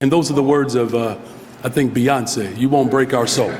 And those are the words of, I think, Beyonce. You won't break our soul.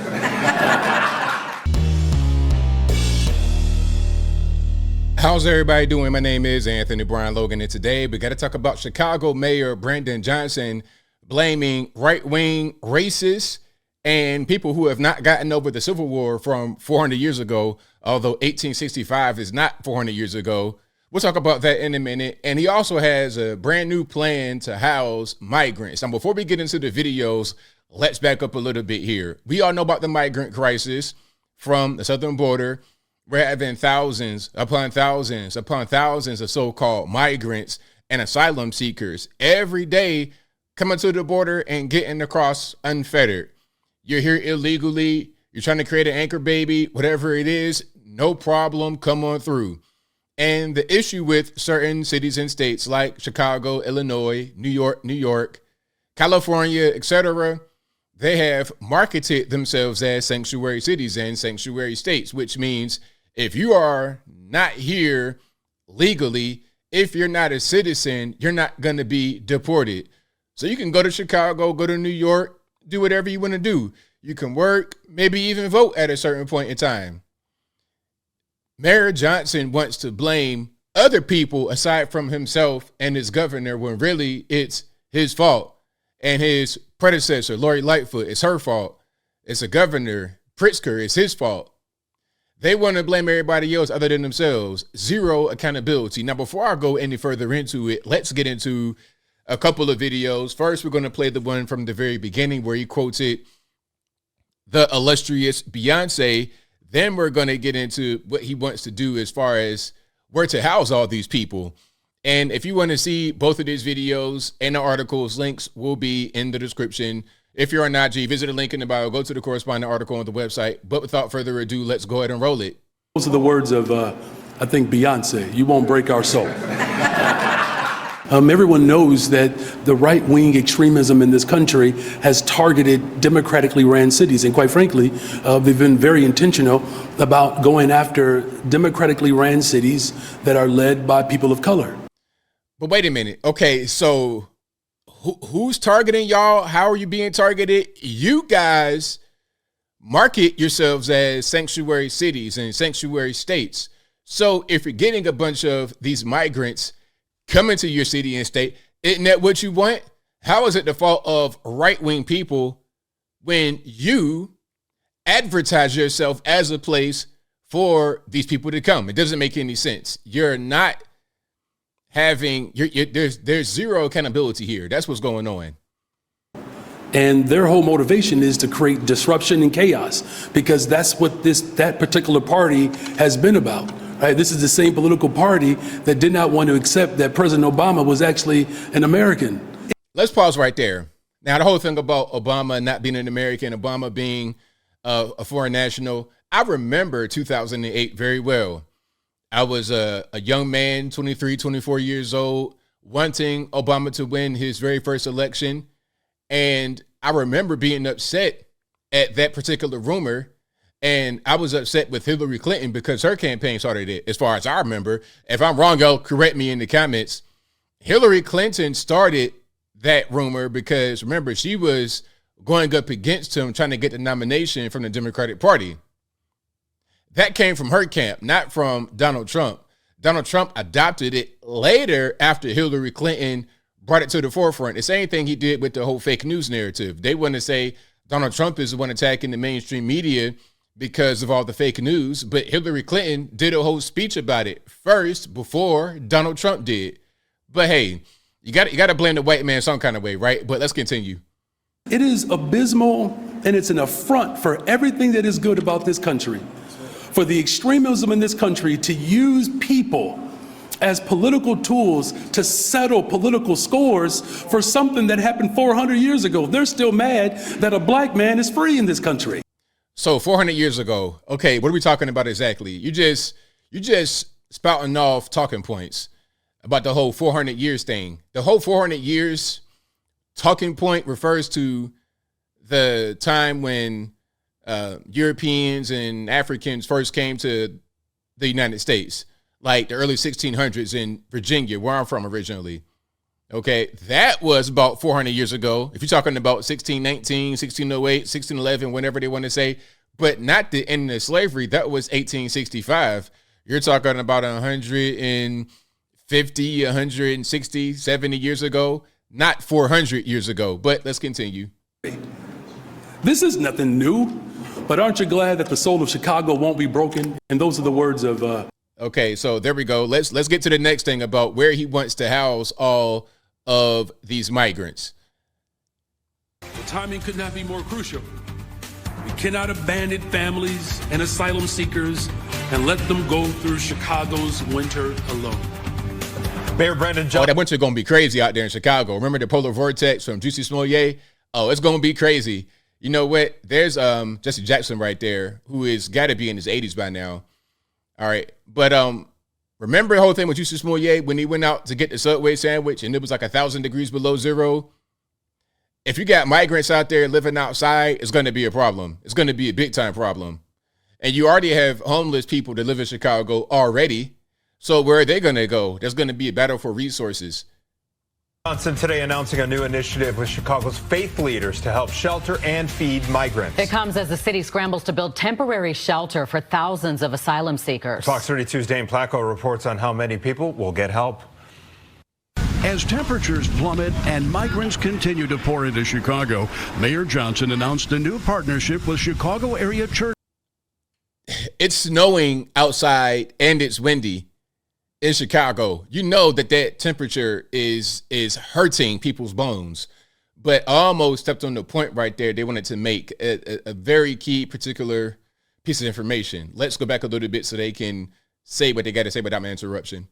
How's everybody doing? My name is Anthony Brian Logan, and today we got to talk about Chicago Mayor Brandon Johnson blaming right-wing racists and people who have not gotten over the Civil War from 400 years ago, although 1865 is not 400 years ago. We'll talk about that in a minute. And he also has a brand new plan to house migrants. Now, before we get into the videos, let's back up a little bit here. We all know about the migrant crisis from the southern border. We're having thousands upon thousands upon thousands of so-called migrants and asylum seekers every day coming to the border and getting across unfettered. You're here illegally. You're trying to create an anchor baby, whatever it is, no problem. Come on through. And the issue with certain cities and states like Chicago, Illinois, New York, California, etc., they have marketed themselves as sanctuary cities and sanctuary states, which means if you are not here legally, if you're not a citizen, you're not going to be deported. So you can go to Chicago, go to New York, do whatever you want to do. You can work, maybe even vote at a certain point in time. Mayor Johnson wants to blame other people aside from himself and his governor when really it's his fault. And his predecessor, Lori Lightfoot, it's her fault. It's a governor, Pritzker, it's his fault. They want to blame everybody else other than themselves. Zero accountability. Now, before I go any further into it, let's get into a couple of videos. First, we're going to play the one from the very beginning where he quoted the illustrious Beyonce. Then we're going to get into what he wants to do as far as where to house all these people. And if you want to see both of these videos and the articles, links will be in the description. If you're on IG, visit the link in the bio, go to the corresponding article on the website. But without further ado, let's go ahead and roll it. Those are the words of, I think, Beyonce. You won't break our soul. Everyone knows that the right-wing extremism in this country has targeted democratically ran cities. And quite frankly, they've been very intentional about going after democratically ran cities that are led by people of color. But wait a minute. Okay, so who's targeting y'all? How are you being targeted? You guys market yourselves as sanctuary cities and sanctuary states. So if you're getting a bunch of these migrants coming to your city and state, isn't that what you want? How is it the fault of right-wing people when you advertise yourself as a place for these people to come? It doesn't make any sense. You're not having, there's zero accountability here. That's what's going on. And their whole motivation is to create disruption and chaos, because that's what that particular party has been about. Right, this is the same political party that did not want to accept that President Obama was actually an American. Let's pause right there. Now, the whole thing about Obama not being an American, Obama being a foreign national, I remember 2008 very well. I was a young man, 23, 24 years old, wanting Obama to win his very first election. And I remember being upset at that particular rumor. And I was upset with Hillary Clinton because her campaign started it, as far as I remember. If I'm wrong, y'all correct me in the comments. Hillary Clinton started that rumor because, remember, she was going up against him trying to get the nomination from the Democratic Party. That came from her camp, not from Donald Trump. Donald Trump adopted it later after Hillary Clinton brought it to the forefront. The same thing he did with the whole fake news narrative. They want to say Donald Trump is the one attacking the mainstream media because of all the fake news, but Hillary Clinton did a whole speech about it first before Donald Trump did. But hey, you got to blame the white man some kind of way, right? But let's continue. It is abysmal, and it's an affront for everything that is good about this country, for the extremism in this country to use people as political tools to settle political scores for something that happened 400 years ago. They're still mad that a black man is free in this country. So 400 years ago, okay, what are we talking about exactly? You just spouting off talking points about the whole 400 years thing. The whole 400 years talking point refers to the time when Europeans and Africans first came to the United States, like the early 1600s in Virginia, where I'm from originally. Okay, that was about 400 years ago. If you're talking about 1619, 1608, 1611, whenever they want to say, but not the end of slavery, that was 1865. You're talking about 150, 160, 70 years ago, not 400 years ago. But let's continue. This is nothing new, but aren't you glad that the soul of Chicago won't be broken? And those are the words of... Okay, so there we go. Let's get to the next thing about where he wants to house all of these migrants. The timing could not be more crucial. We cannot abandon families and asylum seekers and let them go through Chicago's winter alone. Mayor Brandon Johnson. Oh, that winter going to be crazy out there in Chicago. Remember the polar vortex from Juicy Smollett? Oh, it's going to be crazy. You know what? There's Jesse Jackson right there, who is got to be in his 80s by now. All right. But remember the whole thing with Juicy Smollett when he went out to get the Subway sandwich and it was like 1,000 degrees below zero? If you got migrants out there living outside, it's going to be a problem. It's going to be a big time problem. And you already have homeless people that live in Chicago already. So where are they going to go? There's going to be a battle for resources. Johnson today announcing a new initiative with Chicago's faith leaders to help shelter and feed migrants. It comes as the city scrambles to build temporary shelter for thousands of asylum seekers. Fox 32's Dane Placco reports on how many people will get help. As temperatures plummet and migrants continue to pour into Chicago, Mayor Johnson announced a new partnership with Chicago area church. It's snowing outside and it's windy in Chicago. You know that temperature is hurting people's bones. But I almost stepped on the point right there. They wanted to make a very key particular piece of information. Let's go back a little bit so they can say what they got to say without my interruption.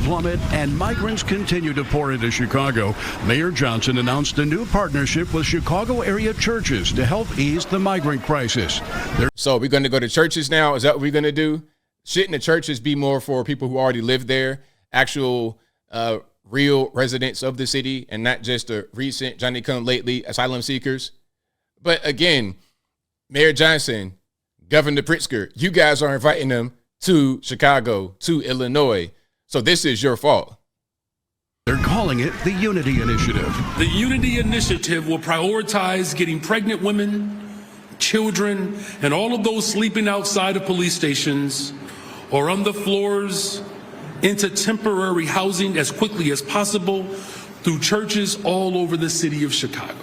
Plummet and migrants continue to pour into Chicago. Mayor Johnson announced a new partnership with Chicago area churches to help ease the migrant crisis. So we're going to go to churches now? Is that what we're going to do? Shouldn't the churches be more for people who already live there, actual real residents of the city, and not just the recent Johnny-come-lately asylum seekers? But again, Mayor Johnson, Governor Pritzker, you guys are inviting them to Chicago, to Illinois. So this is your fault. They're calling it the Unity Initiative. The Unity Initiative will prioritize getting pregnant women, children, and all of those sleeping outside of police stations or on the floors into temporary housing as quickly as possible through churches all over the city of Chicago.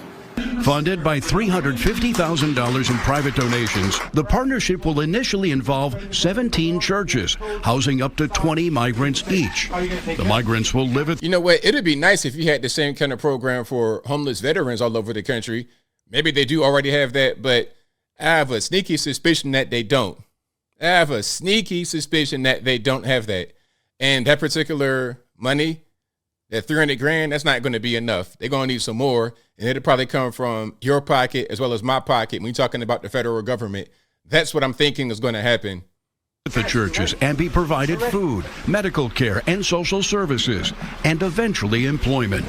Funded by $350,000 in private donations, the partnership will initially involve 17 churches, housing up to 20 migrants each. The migrants will live at... You know what? It'd be nice if you had the same kind of program for homeless veterans all over the country. Maybe they do already have that, but I have a sneaky suspicion that they don't. I have a sneaky suspicion that they don't have that. And that particular money, that 300 grand, that's not going to be enough. They're going to need some more. And it'll probably come from your pocket as well as my pocket. When you're talking about the federal government, that's what I'm thinking is going to happen. The churches and be provided food, medical care, and social services, and eventually employment.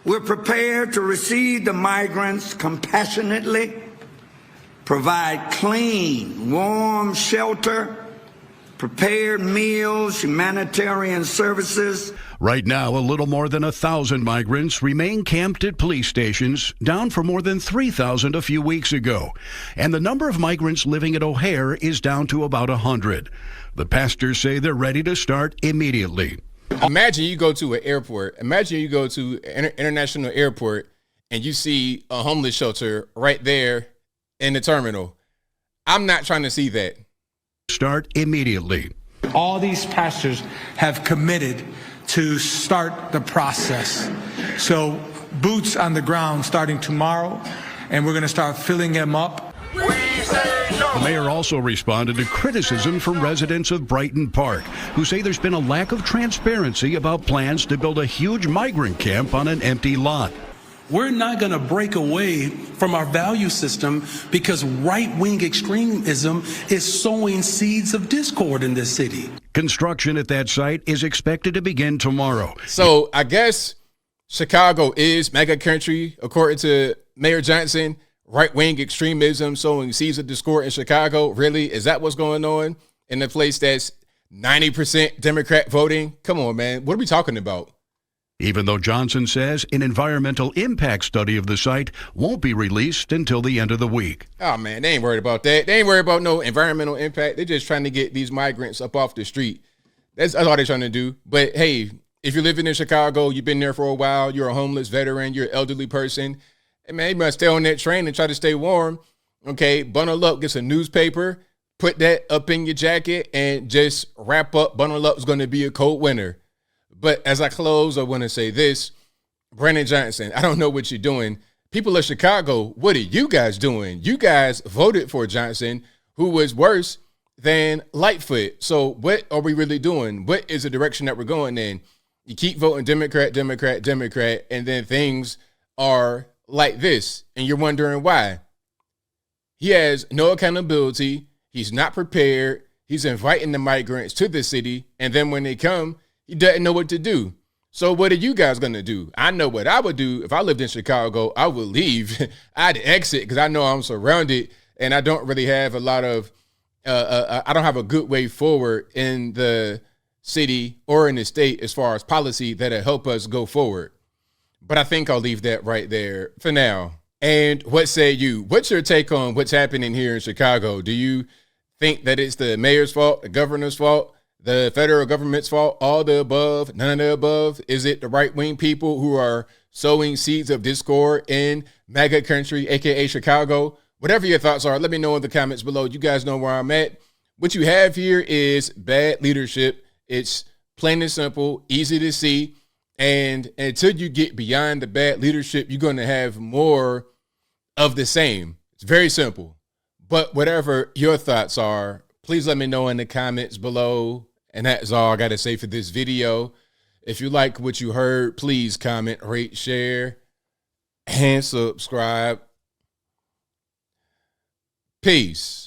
We're prepared to receive the migrants compassionately, provide clean, warm shelter, prepared meals, humanitarian services. Right now, a little more than 1,000 migrants remain camped at police stations, down from more than 3,000 a few weeks ago. And the number of migrants living at O'Hare is down to about 100. The pastors say they're ready to start immediately. Imagine you go to an airport. Imagine you go to an international airport and you see a homeless shelter right there in the terminal. I'm not trying to see that. Start immediately. All these pastors have committed to start the process. So boots on the ground starting tomorrow, and we're going to start filling them up. The mayor also responded to criticism from residents of Brighton Park, who say there's been a lack of transparency about plans to build a huge migrant camp on an empty lot. We're not going to break away from our value system because right-wing extremism is sowing seeds of discord in this city. Construction at that site is expected to begin tomorrow. So I guess Chicago is mega country, according to Mayor Johnson. Right-wing extremism sowing seeds of discord in Chicago. Really? Is that what's going on in a place that's 90% Democrat voting? Come on, man. What are we talking about? even though Johnson says an environmental impact study of the site won't be released until the end of the week. Oh, man, they ain't worried about that. They ain't worried about no environmental impact. They're just trying to get these migrants up off the street. That's all they're trying to do. But, hey, if you're living in Chicago, you've been there for a while, you're a homeless veteran, you're an elderly person, and man, you must stay on that train and try to stay warm. Okay, bundle up, get some newspaper, put that up in your jacket, and just wrap up. Bundle up is going to be a cold winter. But as I close, I want to say this. Brandon Johnson, I don't know what you're doing. People of Chicago, what are you guys doing? You guys voted for Johnson, who was worse than Lightfoot. So what are we really doing? What is the direction that we're going in? You keep voting Democrat, Democrat, Democrat, and then things are like this, and you're wondering why. He has no accountability. He's not prepared. He's inviting the migrants to the city, and then when they come, he doesn't know what to do. So what are you guys going to do? I know what I would do if I lived in Chicago. I would leave. I'd exit because I know I'm surrounded, and I don't really have a lot of, I don't have a good way forward in the city or in the state as far as policy that'll help us go forward. But I think I'll leave that right there for now. And what say you? What's your take on what's happening here in Chicago? Do you think that it's the mayor's fault, the governor's fault, the federal government's fault, all the above, none of the above? Is it the right-wing people who are sowing seeds of discord in MAGA country, aka Chicago? Whatever your thoughts are, let me know in the comments below. You guys know where I'm at. What you have here is bad leadership. It's plain and simple, easy to see. And until you get beyond the bad leadership, you're going to have more of the same. It's very simple. But whatever your thoughts are, please let me know in the comments below. And that's all I got to say for this video. If you like what you heard, please comment, rate, share, and subscribe. Peace.